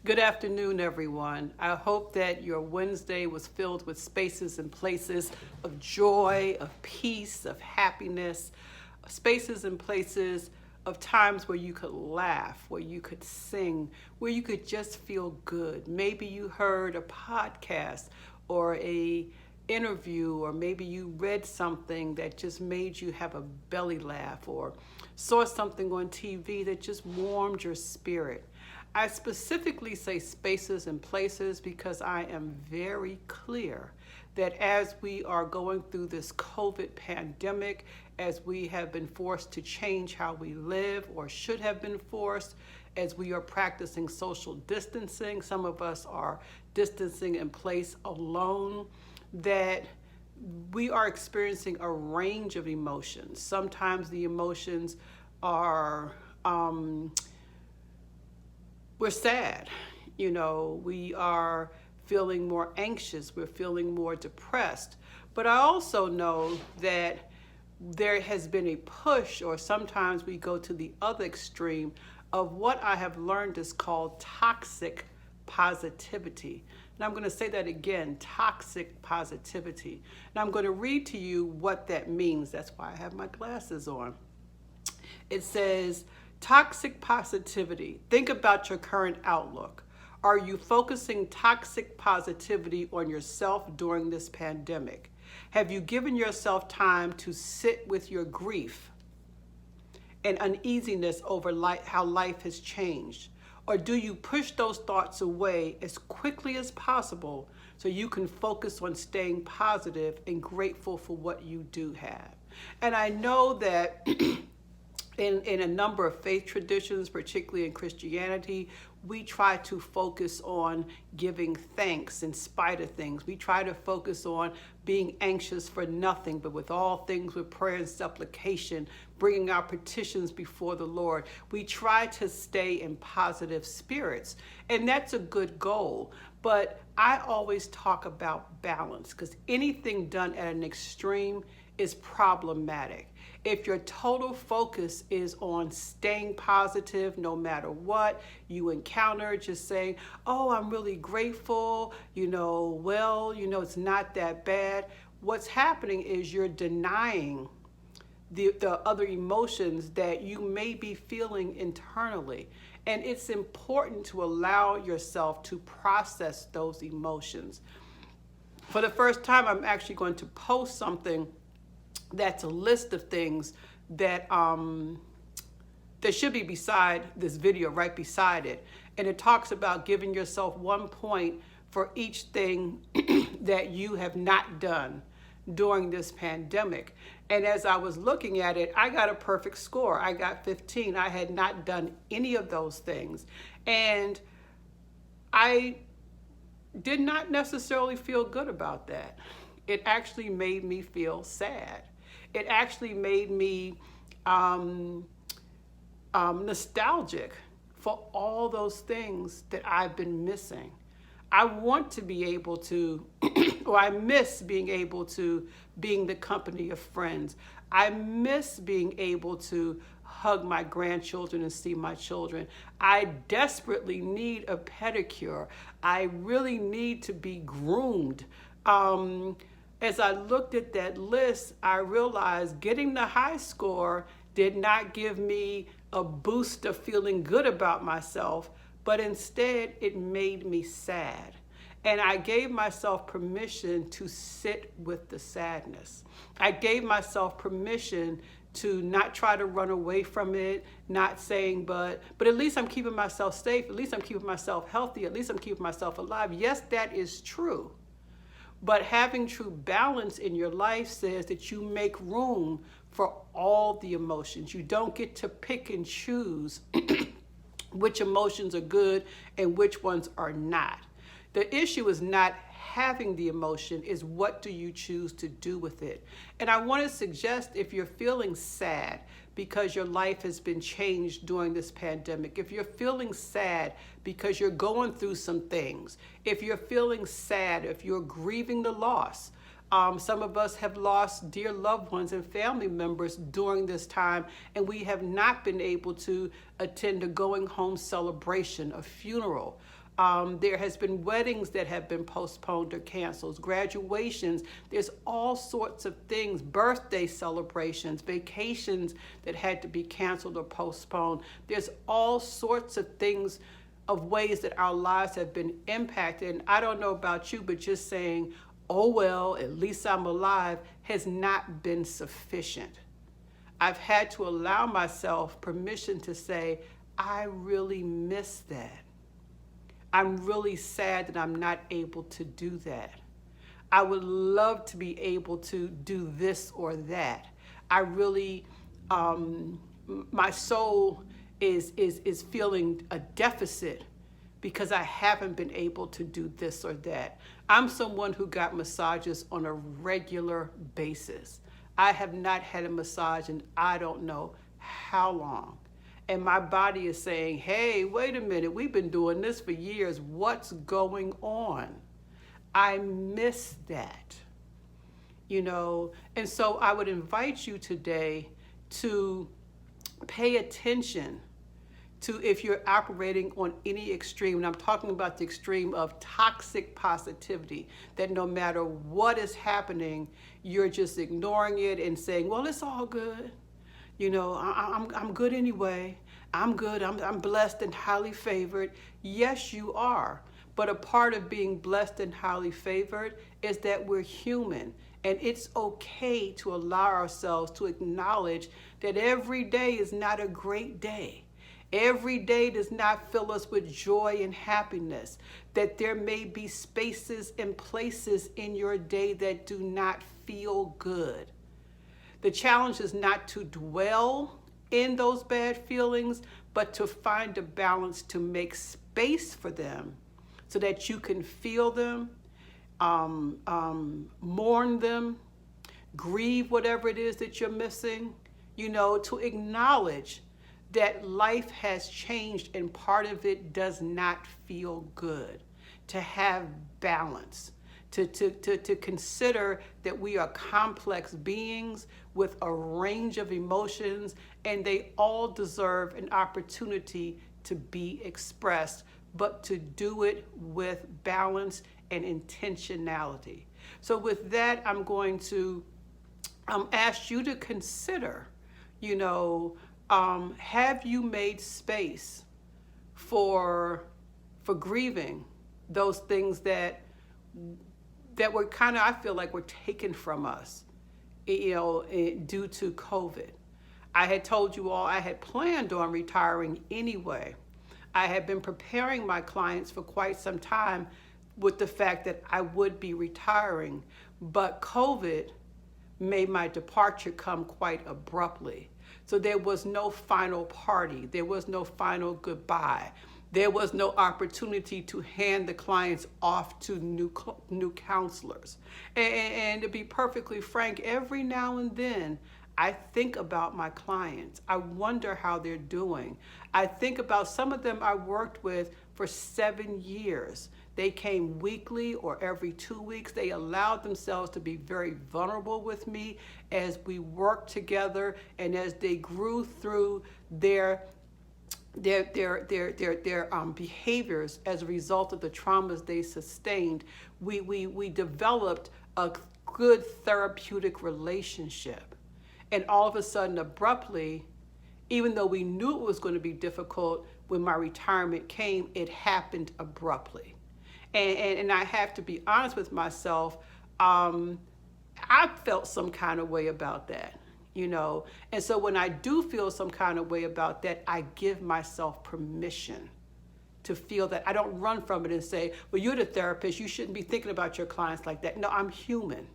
Good afternoon, everyone. I hope that your Wednesday was filled with spaces and places of joy, of peace, of happiness, spaces and places of times where you could laugh, where you could sing, where you could just feel good. Maybe you heard a podcast or a interview, or maybe you read something that just made you have a belly laugh, or saw something on TV that just warmed your spirit. I specifically say spaces and places because I am very clear that as we are going through this COVID pandemic, as we have been forced to change how we live, or should have been forced, as we are practicing social distancing, some of us are distancing in place alone, that we are experiencing a range of emotions. Sometimes the emotions are, we're sad, we are feeling more anxious, we're feeling more depressed. But I also know that there has been a push, or sometimes we go to the other extreme of what I have learned is called toxic positivity. And I'm going to say that again, toxic positivity. And I'm going to read to you what that means. That's why I have my glasses on. It says, toxic positivity. Think about your current outlook. Are you focusing toxic positivity on yourself during this pandemic? Have you given yourself time to sit with your grief and uneasiness over how life has changed? Or do you push those thoughts away as quickly as possible so you can focus on staying positive and grateful for what you do have? And I know that in a number of faith traditions, particularly in Christianity, we try to focus on giving thanks in spite of things. We try to focus on being anxious for nothing, but with all things with prayer and supplication, bringing our petitions before the Lord. We try to stay in positive spirits, and that's a good goal. But I always talk about balance, because anything done at an extreme is problematic. If your total focus is on staying positive no matter what you encounter, just saying, oh, I'm really grateful, it's not that bad. What's happening is you're denying the other emotions that you may be feeling internally. And it's important to allow yourself to process those emotions. For the first time, I'm actually going to post something that's a list of things that should be beside this video, right beside it. And it talks about giving yourself 1 point for each thing that you have not done during this pandemic. And as I was looking at it, I got a perfect score. I got 15. I had not done any of those things. And I did not necessarily feel good about that. It actually made me feel sad. It actually made me nostalgic for all those things that I've been missing. I want to be able to, or I miss being able to being the company of friends. I miss being able to hug my grandchildren and see my children. I desperately need a pedicure. I really need to be groomed. As I looked at that list, I realized getting the high score did not give me a boost of feeling good about myself, but instead it made me sad. And I gave myself permission to sit with the sadness. I gave myself permission to not try to run away from it, not saying, but at least I'm keeping myself safe, at least I'm keeping myself healthy, at least I'm keeping myself alive. Yes, that is true. But having true balance in your life says that you make room for all the emotions. You don't get to pick and choose which emotions are good and which ones are not. The issue is not having the emotion, is what do you choose to do with it? And I want to suggest, if you're feeling sad because your life has been changed during this pandemic, if you're feeling sad because you're going through some things, if you're feeling sad, if you're grieving the loss, some of us have lost dear loved ones and family members during this time, and we have not been able to attend a going home celebration, a funeral. There has been weddings that have been postponed or canceled, graduations. There's all sorts of things, birthday celebrations, vacations that had to be canceled or postponed. There's all sorts of things, of ways that our lives have been impacted. And I don't know about you, but just saying, oh, well, at least I'm alive, has not been sufficient. I've had to allow myself permission to say, I really miss that. I'm really sad that I'm not able to do that. I would love to be able to do this or that. I really, my soul is feeling a deficit because I haven't been able to do this or that. I'm someone who got massages on a regular basis. I have not had a massage in I don't know how long. And my body is saying, hey, wait a minute, we've been doing this for years. What's going on? I miss that, And so I would invite you today to pay attention to if you're operating on any extreme. And I'm talking about the extreme of toxic positivity, that no matter what is happening, you're just ignoring it and saying, well, it's all good. I'm good anyway. I'm good. I'm blessed and highly favored. Yes, you are. But a part of being blessed and highly favored is that we're human. And it's okay to allow ourselves to acknowledge that every day is not a great day. Every day does not fill us with joy and happiness. That there may be spaces and places in your day that do not feel good. The challenge is not to dwell in those bad feelings, but to find a balance to make space for them so that you can feel them, mourn them, grieve whatever it is that you're missing, to acknowledge that life has changed and part of it does not feel good, to have balance. To consider that we are complex beings with a range of emotions, and they all deserve an opportunity to be expressed, but to do it with balance and intentionality. So with that, I'm going to ask you to consider, have you made space for grieving those things that were kind of, I feel like, were taken from us, due to COVID. I had told you all I had planned on retiring anyway. I had been preparing my clients for quite some time with the fact that I would be retiring, but COVID made my departure come quite abruptly. So there was no final party. There was no final goodbye. There was no opportunity to hand the clients off to new counselors. And to be perfectly frank, every now and then, I think about my clients. I wonder how they're doing. I think about some of them I worked with for 7 years. They came weekly or every 2 weeks. They allowed themselves to be very vulnerable with me as we worked together and as they grew through their behaviors as a result of the traumas they sustained. We developed a good therapeutic relationship. And all of a sudden, abruptly, even though we knew it was going to be difficult, when my retirement came, it happened abruptly. And I have to be honest with myself, I felt some kind of way about that. And so when I do feel some kind of way about that, I give myself permission to feel that. I don't run from it and say, well, you're the therapist, you shouldn't be thinking about your clients like that. No, I'm human.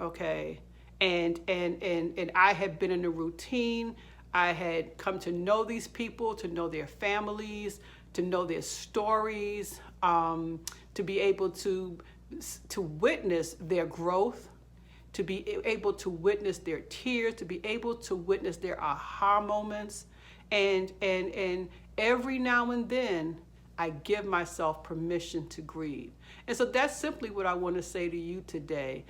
Okay. And I had been in a routine. I had come to know these people, to know their families, to know their stories, to be able to witness their growth, to be able to witness their tears, to be able to witness their aha moments. And every now and then, I give myself permission to grieve. And so that's simply what I want to say to you today.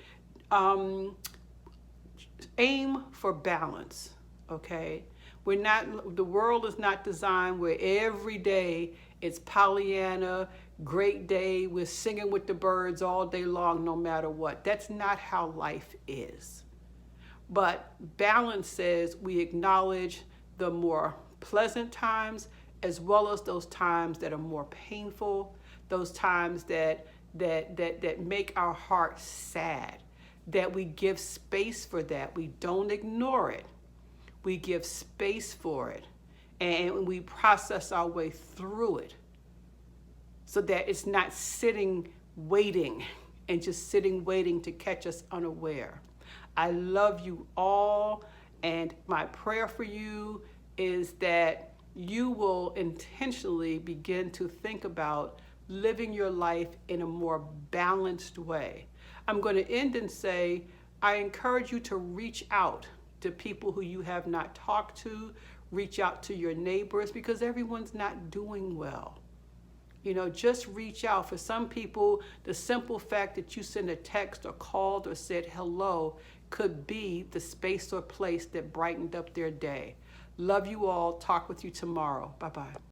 Aim for balance, okay? The world is not designed where every day it's Pollyanna, great day, we're singing with the birds all day long, no matter what. That's not how life is. But balance says we acknowledge the more pleasant times as well as those times that are more painful, those times that make our heart sad, that we give space for that. We don't ignore it. We give space for it, and we process our way through it so that it's not sitting waiting and just sitting waiting to catch us unaware. I love you all, and my prayer for you is that you will intentionally begin to think about living your life in a more balanced way. I'm going to end and say, I encourage you to reach out to people who you have not talked to, reach out to your neighbors, because everyone's not doing well. Just reach out. For some people, the simple fact that you sent a text or called or said hello could be the space or place that brightened up their day. Love you all. Talk with you tomorrow. Bye-bye.